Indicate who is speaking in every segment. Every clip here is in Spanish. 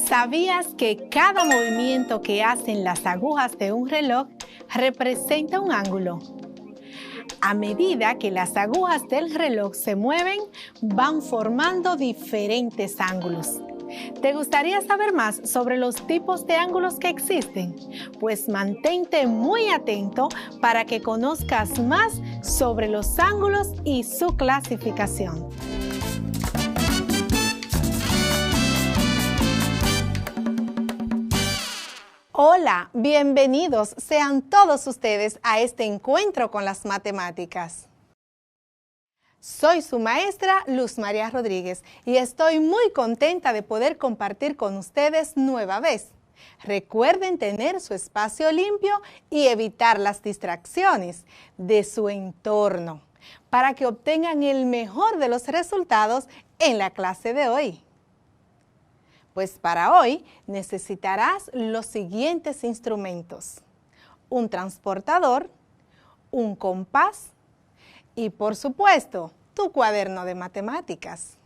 Speaker 1: ¿Sabías que cada movimiento que hacen las agujas de un reloj representa un ángulo? A medida que las agujas del reloj se mueven, van formando diferentes ángulos. ¿Te gustaría saber más sobre los tipos de ángulos que existen? Pues mantente muy atento para que conozcas más sobre los ángulos y su clasificación. Hola, bienvenidos sean todos ustedes a este encuentro con las matemáticas. Soy su maestra Luz María Rodríguez y estoy muy contenta de poder compartir con ustedes nueva vez. Recuerden tener su espacio limpio y evitar las distracciones de su entorno para que obtengan el mejor de los resultados en la clase de hoy. Pues para hoy necesitarás los siguientes instrumentos: un transportador, un compás y, por supuesto, tu cuaderno de matemáticas.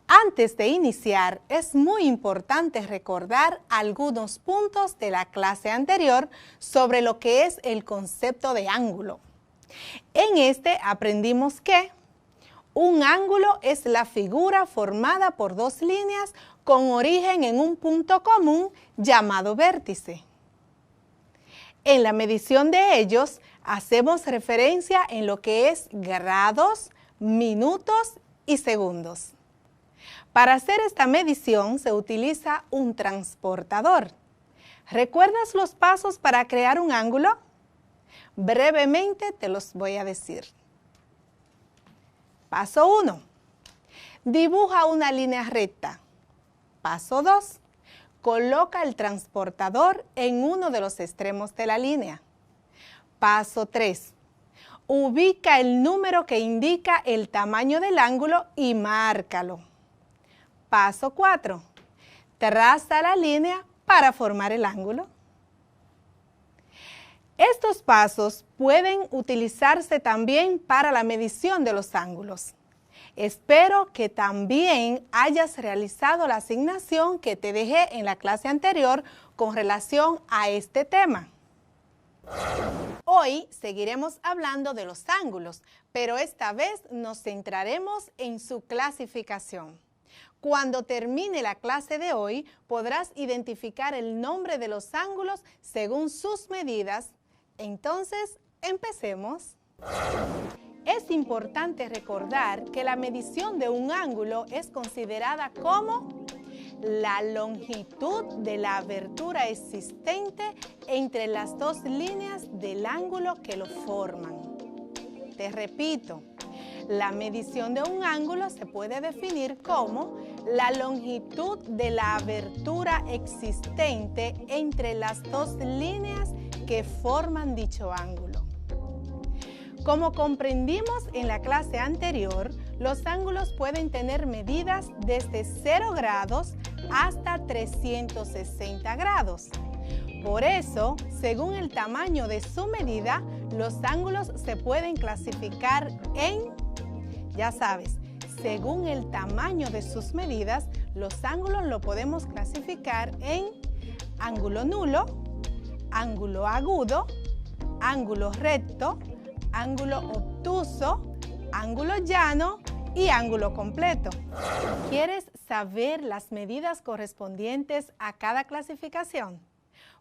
Speaker 1: Antes de iniciar, es muy importante recordar algunos puntos de la clase anterior sobre lo que es el concepto de ángulo. En este aprendimos que un ángulo es la figura formada por dos líneas con origen en un punto común llamado vértice. En la medición de ellos, hacemos referencia en lo que es grados, minutos y segundos. Para hacer esta medición se utiliza un transportador. ¿Recuerdas los pasos para crear un ángulo? Brevemente te los voy a decir. Paso 1. Dibuja una línea recta. Paso 2. Coloca el transportador en uno de los extremos de la línea. Paso 3. Ubica el número que indica el tamaño del ángulo y márcalo. Paso 4. Traza la línea para formar el ángulo. Estos pasos pueden utilizarse también para la medición de los ángulos. Espero que también hayas realizado la asignación que te dejé en la clase anterior con relación a este tema. Hoy seguiremos hablando de los ángulos, pero esta vez nos centraremos en su clasificación. Cuando termine la clase de hoy, podrás identificar el nombre de los ángulos según sus medidas. Entonces, empecemos. Es importante recordar que la medición de un ángulo es considerada como la longitud de la abertura existente entre las dos líneas del ángulo que lo forman. Te repito, la medición de un ángulo se puede definir como la longitud de la abertura existente entre las dos líneas que forman dicho ángulo. Como comprendimos en la clase anterior, los ángulos pueden tener medidas desde 0 grados hasta 360 grados. Por eso, según el tamaño de su medida, los ángulos se pueden clasificar en, ya sabes, según el tamaño de sus medidas, los ángulos lo podemos clasificar en ángulo nulo, ángulo agudo, ángulo recto, ángulo obtuso, ángulo llano y ángulo completo. ¿Quieres saber las medidas correspondientes a cada clasificación?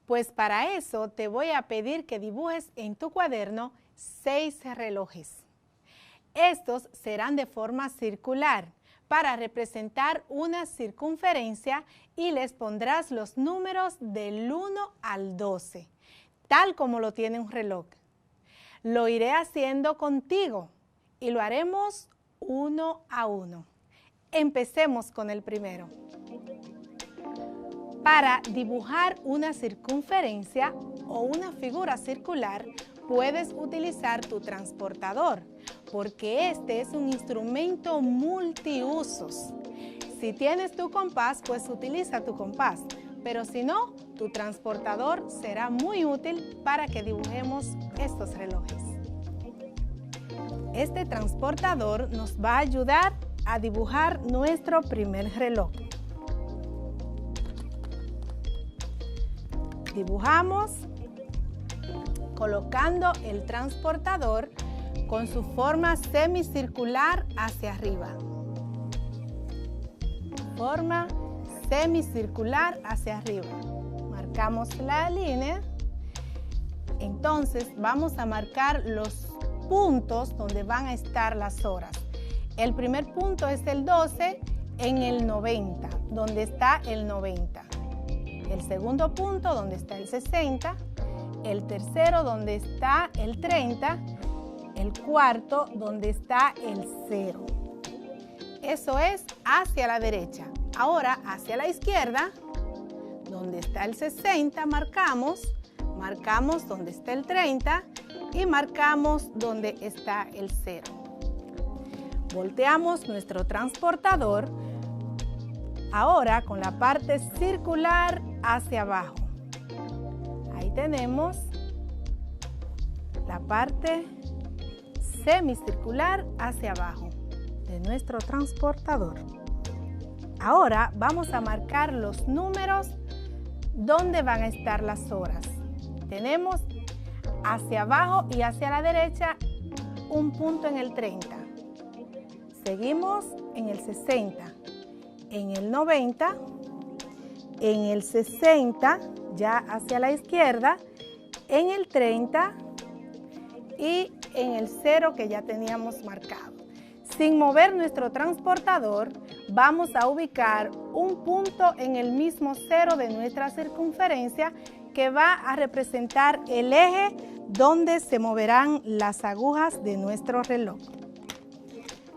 Speaker 1: Pues para eso te voy a pedir que dibujes en tu cuaderno 6 relojes. Estos serán de forma circular para representar una circunferencia y les pondrás los números del 1 al 12, tal como lo tiene un reloj. Lo iré haciendo contigo y lo haremos uno a uno. Empecemos con el primero. Para dibujar una circunferencia o una figura circular, puedes utilizar tu transportador, porque este es un instrumento multiusos. Si tienes tu compás, pues utiliza tu compás, pero si no, tu transportador será muy útil para que dibujemos estos relojes. Este transportador nos va a ayudar a dibujar nuestro primer reloj. Dibujamos colocando el transportador con su forma semicircular hacia arriba. Forma semicircular hacia arriba. Marcamos la línea. Entonces vamos a marcar los puntos donde van a estar las horas. El primer punto es el 12 en el 90, donde está el 90. El segundo punto donde está el 60. El tercero donde está el 30. El cuarto donde está el 0. Eso es hacia la derecha. Ahora hacia la izquierda, donde está el 60, marcamos donde está el 30 y marcamos donde está el 0. Volteamos nuestro transportador ahora con la parte circular hacia abajo. Ahí tenemos la parte semicircular hacia abajo de nuestro transportador. Ahora vamos a marcar los números donde van a estar las horas. Tenemos hacia abajo y hacia la derecha un punto en el 30. Seguimos en el 60, en el 90, en el 60, ya hacia la izquierda, en el 30 y en el 0 que ya teníamos marcado. Sin mover nuestro transportador, vamos a ubicar un punto en el mismo 0 de nuestra circunferencia que va a representar el eje donde se moverán las agujas de nuestro reloj.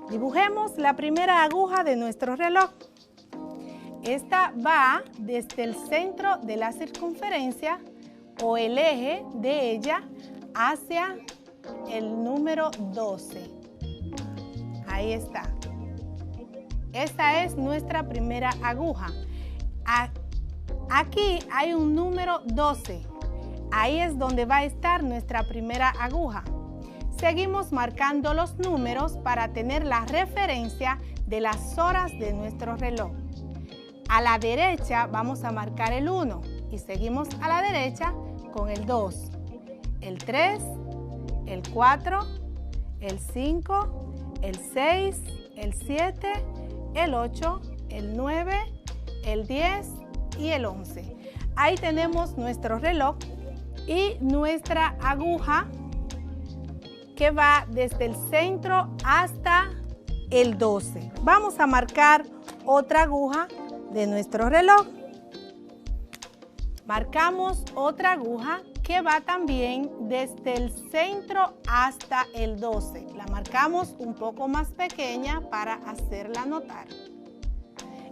Speaker 1: Dibujemos la primera aguja de nuestro reloj. Esta va desde el centro de la circunferencia o el eje de ella hacia el número 12. Ahí está. Esta es nuestra primera aguja. Aquí hay un número 12. Ahí es donde va a estar nuestra primera aguja. Seguimos marcando los números para tener la referencia de las horas de nuestro reloj. A la derecha vamos a marcar el 1 y seguimos a la derecha con el 2, el 3, el 4, el 5, el 6, el 7, el 8, el 9, el 10 y el 11. Ahí tenemos nuestro reloj y nuestra aguja que va desde el centro hasta el 12. Vamos a marcar otra aguja de nuestro reloj. Marcamos otra aguja que va también desde el centro hasta el 12. La marcamos un poco más pequeña para hacerla notar.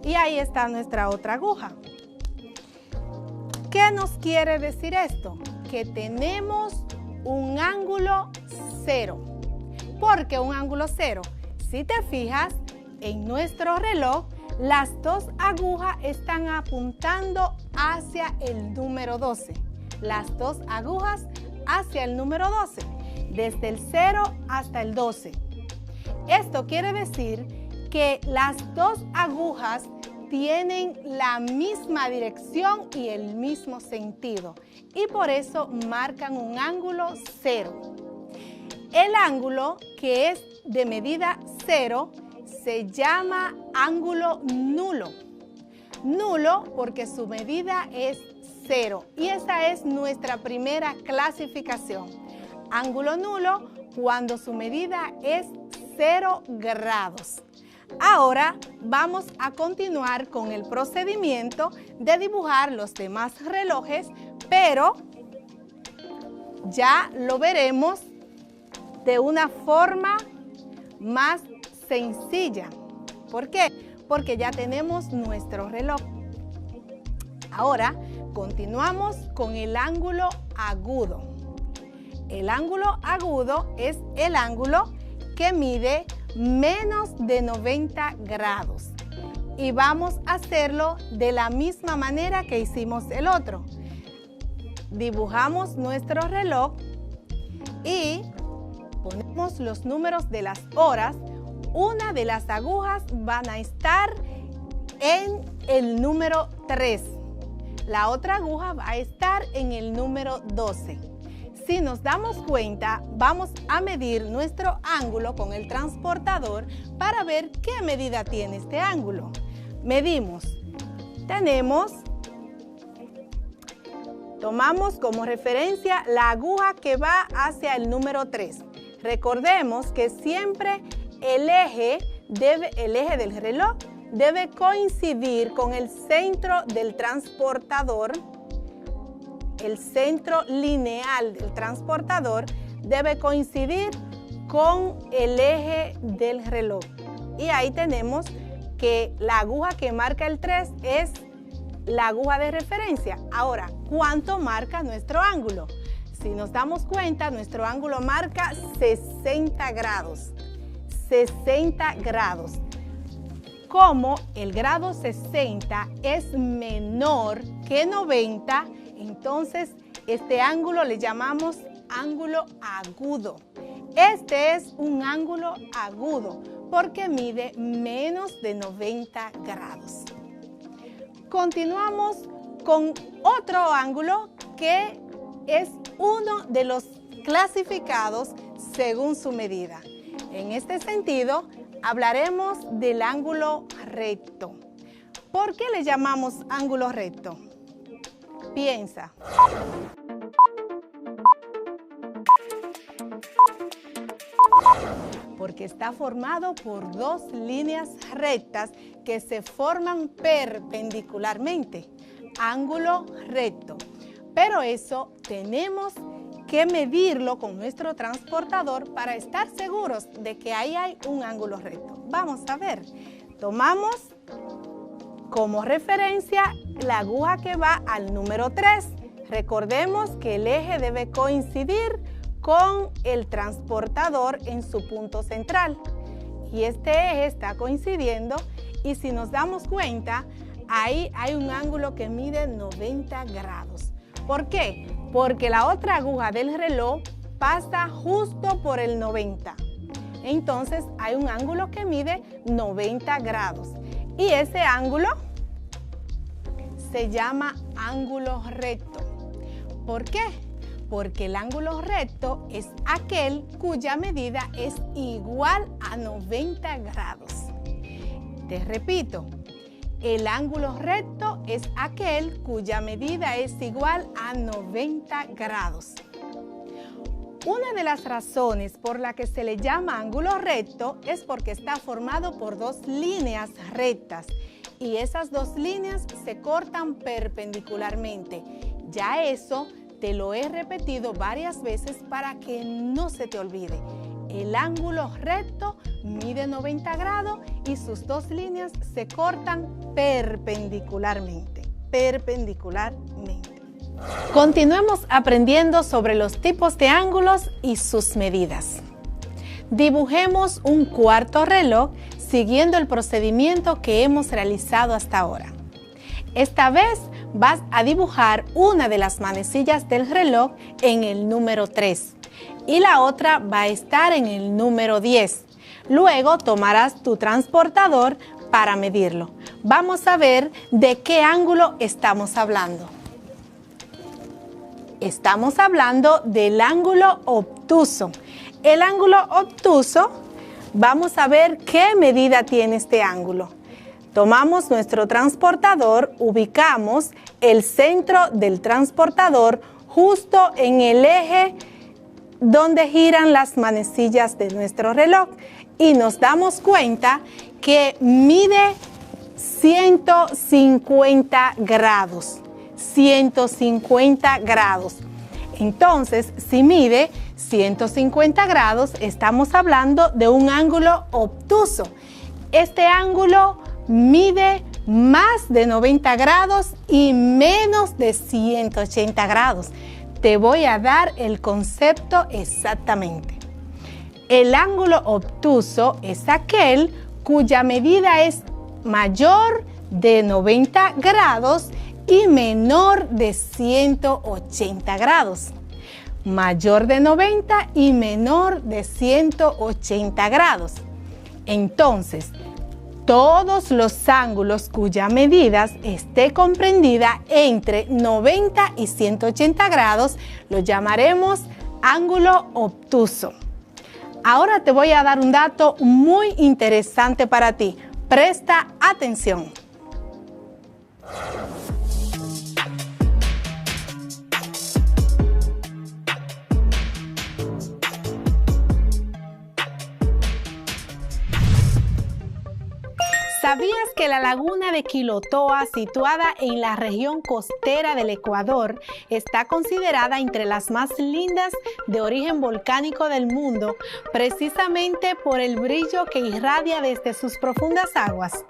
Speaker 1: Y ahí está nuestra otra aguja. ¿Qué nos quiere decir esto? Que tenemos un ángulo 0. ¿Por qué un ángulo 0? Si te fijas, en nuestro reloj, las dos agujas están apuntando hacia el número 12. Las dos agujas hacia el número 12, desde el 0 hasta el 12. Esto quiere decir que las dos agujas tienen la misma dirección y el mismo sentido, y por eso marcan un ángulo 0. El ángulo que es de medida 0 se llama ángulo nulo. Nulo porque su medida es 0 y esa es nuestra primera clasificación. Ángulo nulo cuando su medida es 0 grados. Ahora vamos a continuar con el procedimiento de dibujar los demás relojes, pero ya lo veremos de una forma más sencilla. ¿Por qué? Porque ya tenemos nuestro reloj. Ahora continuamos con el ángulo agudo. El ángulo agudo es el ángulo que mide menos de 90 grados. Y vamos a hacerlo de la misma manera que hicimos el otro. Dibujamos nuestro reloj y ponemos los números de las horas una de las agujas van a estar en el número 3. La otra aguja va a estar en el número 12. Si nos damos cuenta, vamos a medir nuestro ángulo con el transportador para ver qué medida tiene este ángulo. Medimos. Tomamos como referencia la aguja que va hacia el número 3. Recordemos que siempre el eje del reloj debe coincidir con el centro del transportador. El centro lineal del transportador debe coincidir con el eje del reloj. Y ahí tenemos que la aguja que marca el 3 es la aguja de referencia. Ahora, ¿cuánto marca nuestro ángulo? Si nos damos cuenta, nuestro ángulo marca 60 grados. 60 grados. Como el grado 60 es menor que 90, entonces este ángulo le llamamos ángulo agudo. Este es un ángulo agudo porque mide menos de 90 grados. Continuamos con otro ángulo que es uno de los clasificados según su medida. En este sentido, hablaremos del ángulo recto. ¿Por qué le llamamos ángulo recto? Piensa. Porque está formado por dos líneas rectas que se forman perpendicularmente. Ángulo recto. Pero eso tenemos que medirlo con nuestro transportador para estar seguros de que ahí hay un ángulo recto. Vamos a ver. Tomamos como referencia la aguja que va al número 3. Recordemos que el eje debe coincidir con el transportador en su punto central. Y este eje está coincidiendo y si nos damos cuenta, ahí hay un ángulo que mide 90 grados. ¿Por qué? Porque la otra aguja del reloj pasa justo por el 90. Entonces hay un ángulo que mide 90 grados. Y ese ángulo se llama ángulo recto. ¿Por qué? Porque el ángulo recto es aquel cuya medida es igual a 90 grados. Te repito, el ángulo recto es aquel cuya medida es igual a 90 grados. Una de las razones por la que se le llama ángulo recto es porque está formado por dos líneas rectas y esas dos líneas se cortan perpendicularmente. Ya eso te lo he repetido varias veces para que no se te olvide. El ángulo recto mide 90 grados y sus dos líneas se cortan perpendicularmente. Continuemos aprendiendo sobre los tipos de ángulos y sus medidas. Dibujemos un cuarto reloj siguiendo el procedimiento que hemos realizado hasta ahora. Esta vez vas a dibujar una de las manecillas del reloj en el número 3 y la otra va a estar en el número 10. Luego tomarás tu transportador para medirlo. Vamos a ver de qué ángulo estamos hablando. Estamos hablando del ángulo obtuso. El ángulo obtuso, vamos a ver qué medida tiene este ángulo. Tomamos nuestro transportador, ubicamos el centro del transportador justo en el eje donde giran las manecillas de nuestro reloj y nos damos cuenta que mide 150 grados. 150 grados. Entonces, si mide 150 grados, estamos hablando de un ángulo obtuso. Este ángulo mide más de 90 grados y menos de 180 grados. Te voy a dar el concepto exactamente. El ángulo obtuso es aquel cuya medida es mayor de 90 grados y menor de 180 grados. Mayor de 90 y menor de 180 grados. Entonces, todos los ángulos cuya medida esté comprendida entre 90 y 180 grados lo llamaremos ángulo obtuso. Ahora te voy a dar un dato muy interesante para ti. Presta atención. ¿Sabías que la laguna de Quilotoa, situada en la región costera del Ecuador, está considerada entre las más lindas de origen volcánico del mundo, precisamente por el brillo que irradia desde sus profundas aguas?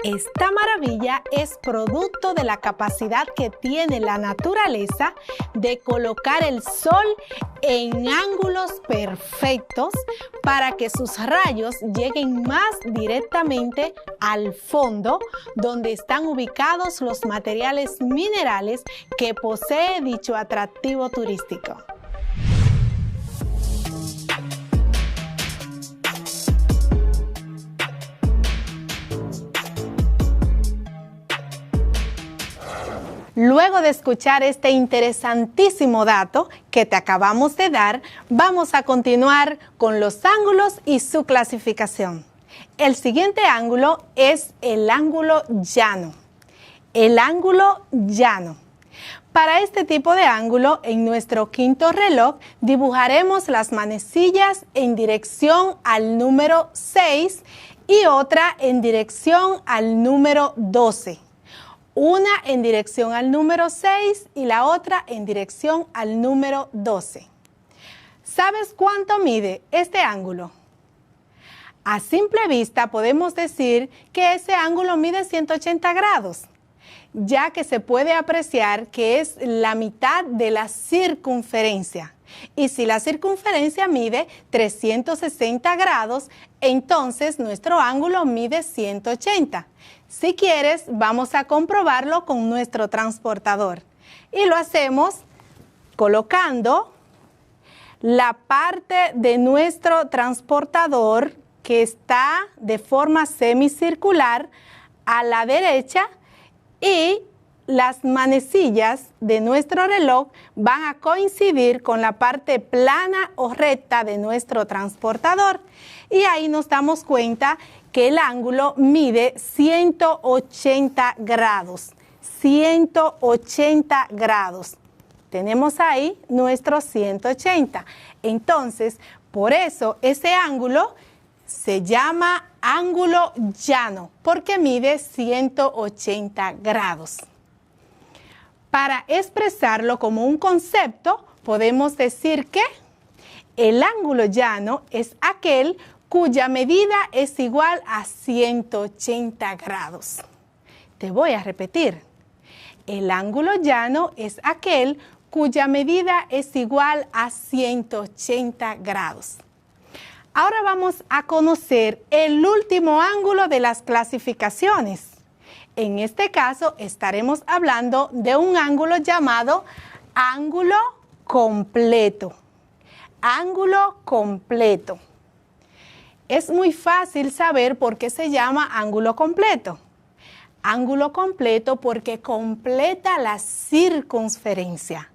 Speaker 1: Esta maravilla es producto de la capacidad que tiene la naturaleza de colocar el sol en ángulos perfectos para que sus rayos lleguen más directamente al fondo, donde están ubicados los materiales minerales que posee dicho atractivo turístico. Luego de escuchar este interesantísimo dato que te acabamos de dar, vamos a continuar con los ángulos y su clasificación. El siguiente ángulo es el ángulo llano. El ángulo llano. Para este tipo de ángulo, en nuestro quinto reloj, dibujaremos las manecillas en dirección al número 6 y otra en dirección al número 12. Una en dirección al número 6 y la otra en dirección al número 12. ¿Sabes cuánto mide este ángulo? A simple vista podemos decir que ese ángulo mide 180 grados, ya que se puede apreciar que es la mitad de la circunferencia. Y si la circunferencia mide 360 grados, entonces nuestro ángulo mide 180. Si quieres, vamos a comprobarlo con nuestro transportador. Y lo hacemos colocando la parte de nuestro transportador que está de forma semicircular a la derecha y las manecillas de nuestro reloj van a coincidir con la parte plana o recta de nuestro transportador. Y ahí nos damos cuenta que el ángulo mide 180 grados. 180 grados. Tenemos ahí nuestro 180. Entonces, por eso ese ángulo se llama ángulo llano, porque mide 180 grados. Para expresarlo como un concepto, podemos decir que el ángulo llano es aquel cuya medida es igual a 180 grados. Te voy a repetir. El ángulo llano es aquel cuya medida es igual a 180 grados. Ahora vamos a conocer el último ángulo de las clasificaciones. En este caso estaremos hablando de un ángulo llamado ángulo completo. Ángulo completo. Es muy fácil saber por qué se llama ángulo completo. Ángulo completo porque completa la circunferencia.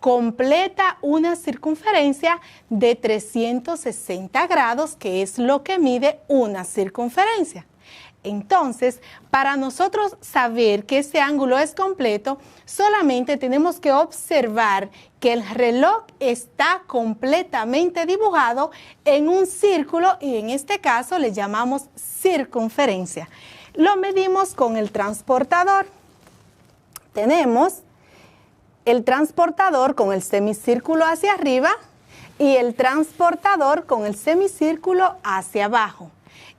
Speaker 1: Completa una circunferencia de 360 grados, que es lo que mide una circunferencia. Entonces, para nosotros saber que ese ángulo es completo, solamente tenemos que observar que el reloj está completamente dibujado en un círculo y en este caso le llamamos circunferencia. Lo medimos con el transportador. Tenemos el transportador con el semicírculo hacia arriba y el transportador con el semicírculo hacia abajo.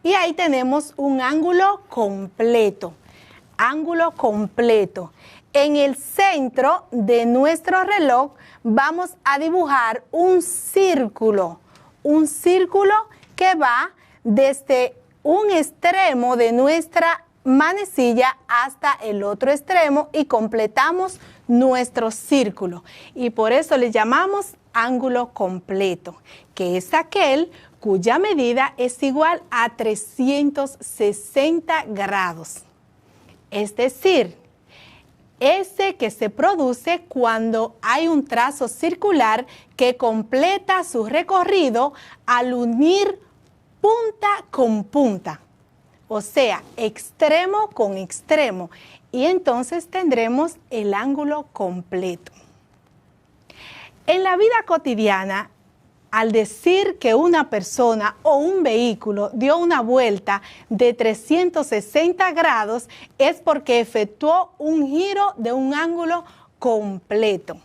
Speaker 1: Y ahí tenemos un ángulo completo. Ángulo completo. En el centro de nuestro reloj vamos a dibujar un círculo que va desde un extremo de nuestra manecilla hasta el otro extremo y completamos nuestro círculo. Y por eso le llamamos ángulo completo, que es aquel cuya medida es igual a 360 grados. Es decir, ese que se produce cuando hay un trazo circular que completa su recorrido al unir punta con punta, o sea, extremo con extremo, y entonces tendremos el ángulo completo. En la vida cotidiana, al decir que una persona o un vehículo dio una vuelta de 360 grados, es porque efectuó un giro de un ángulo completo.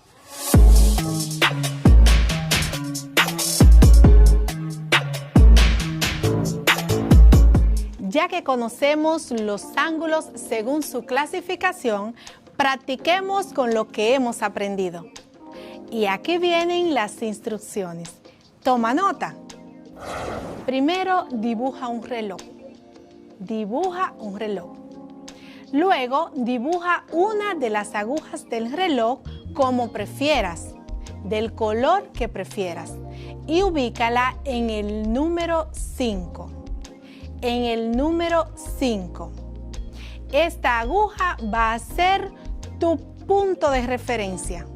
Speaker 1: Ya que conocemos los ángulos según su clasificación, practiquemos con lo que hemos aprendido. Y aquí vienen las instrucciones. Toma nota. Primero, dibuja un reloj. Dibuja un reloj. Luego, dibuja una de las agujas del reloj como prefieras, del color que prefieras, y ubícala en el número 5. En el número 5. Esta aguja va a ser tu punto de referencia.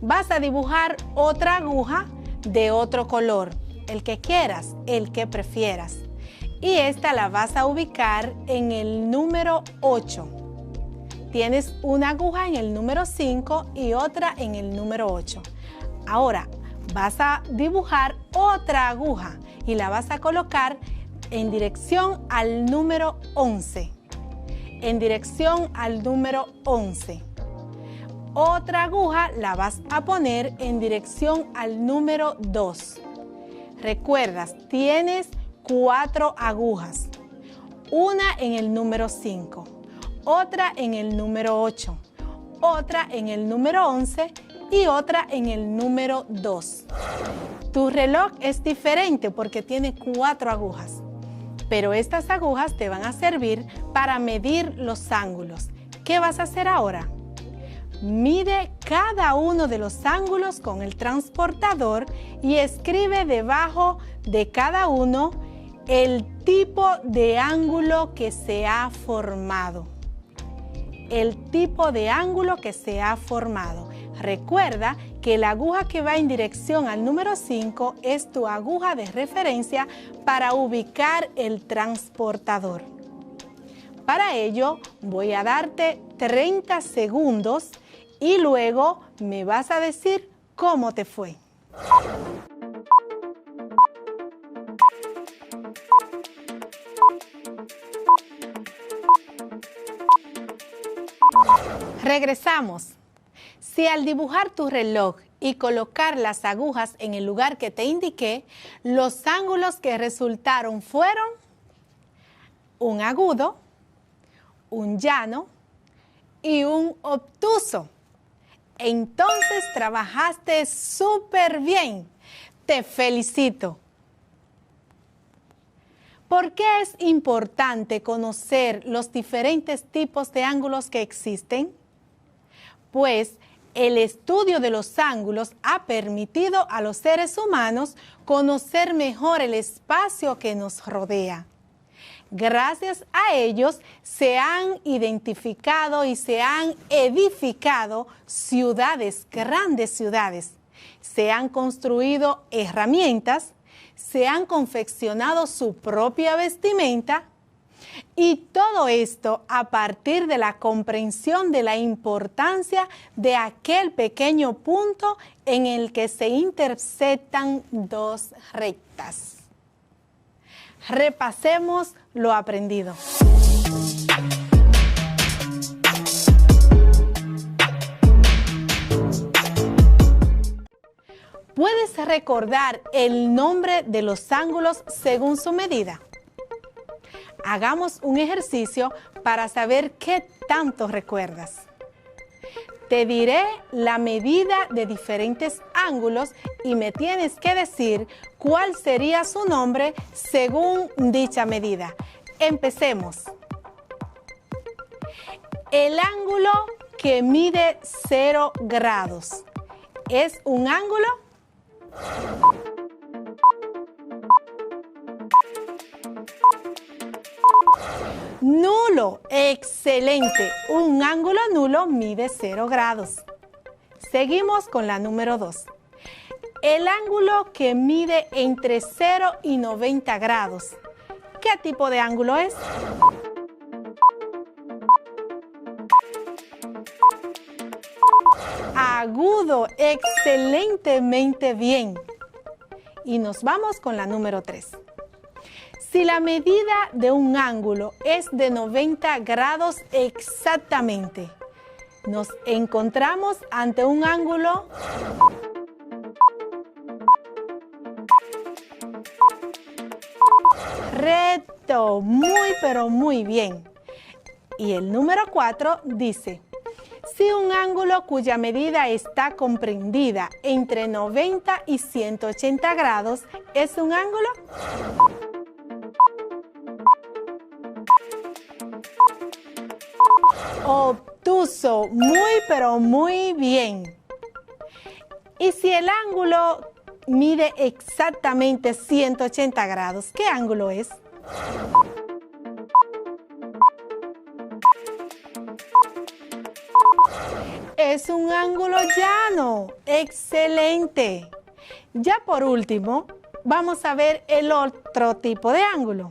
Speaker 1: Vas a dibujar otra aguja de otro color, el que quieras, el que prefieras. Y esta la vas a ubicar en el número 8. Tienes una aguja en el número 5 y otra en el número 8. Ahora vas a dibujar otra aguja y la vas a colocar en dirección al número 11. En dirección al número 11. Otra aguja la vas a poner en dirección al número 2. Recuerdas, tienes 4 agujas. Una en el número 5, otra en el número 8, otra en el número 11 y otra en el número 2. Tu reloj es diferente porque tiene 4 agujas, pero estas agujas te van a servir para medir los ángulos. ¿Qué vas a hacer ahora? Mide cada uno de los ángulos con el transportador y escribe debajo de cada uno el tipo de ángulo que se ha formado. El tipo de ángulo que se ha formado. Recuerda que la aguja que va en dirección al número 5 es tu aguja de referencia para ubicar el transportador. Para ello voy a darte 30 segundos y luego me vas a decir cómo te fue. Regresamos. Si al dibujar tu reloj y colocar las agujas en el lugar que te indiqué, los ángulos que resultaron fueron un agudo, un llano y un obtuso, entonces trabajaste súper bien. Te felicito. ¿Por qué es importante conocer los diferentes tipos de ángulos que existen? Pues el estudio de los ángulos ha permitido a los seres humanos conocer mejor el espacio que nos rodea. Gracias a ellos se han identificado y se han edificado ciudades, grandes ciudades. Se han construido herramientas, se han confeccionado su propia vestimenta y todo esto a partir de la comprensión de la importancia de aquel pequeño punto en el que se intersectan dos rectas. Repasemos lo aprendido. ¿Puedes recordar el nombre de los ángulos según su medida? Hagamos un ejercicio para saber qué tanto recuerdas. Te diré la medida de diferentes ángulos y me tienes que decir cuál sería su nombre según dicha medida. Empecemos. El ángulo que mide 0 grados. es un ángulo? Nulo. Excelente. Un ángulo nulo mide 0 grados. Seguimos con la número 2. El ángulo que mide entre 0 y 90 grados. ¿Qué tipo de ángulo es? Agudo. Excelentemente bien. Y nos vamos con la número 3. Si la medida de un ángulo es de 90 grados exactamente, nos encontramos ante un ángulo recto. Muy, pero muy bien. Y el número 4 dice, si un ángulo cuya medida está comprendida entre 90 y 180 grados, ¿es un ángulo? Obtuso. Muy, pero muy bien. Y si el ángulo mide exactamente 180 grados, ¿qué ángulo es? Es un ángulo llano. Excelente. Ya por último, vamos a ver el otro tipo de ángulo.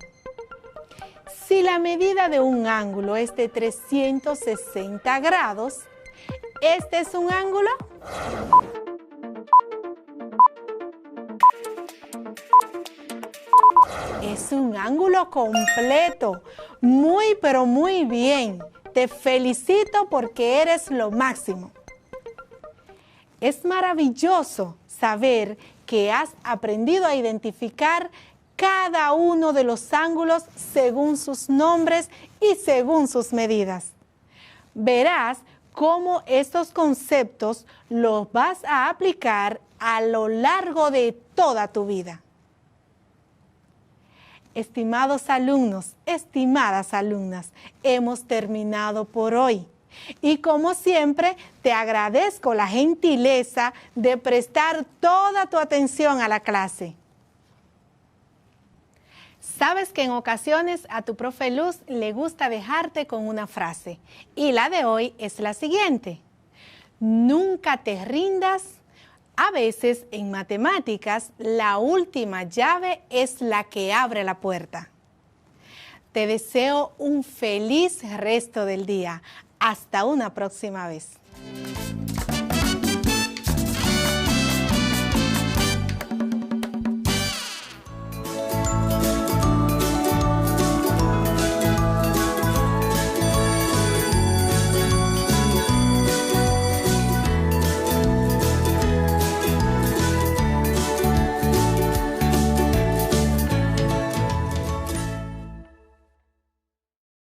Speaker 1: Si la medida de un ángulo es de 360 grados, ¿este es un ángulo? Es un ángulo completo. Muy, pero muy bien. Te felicito porque eres lo máximo. Es maravilloso saber que has aprendido a identificar cada uno de los ángulos según sus nombres y según sus medidas. Verás cómo estos conceptos los vas a aplicar a lo largo de toda tu vida. Estimados alumnos, estimadas alumnas, hemos terminado por hoy. Y como siempre, te agradezco la gentileza de prestar toda tu atención a la clase. Sabes que en ocasiones a tu profe Luz le gusta dejarte con una frase. Y la de hoy es la siguiente. Nunca te rindas. A veces en matemáticas la última llave es la que abre la puerta. Te deseo un feliz resto del día. Hasta una próxima vez.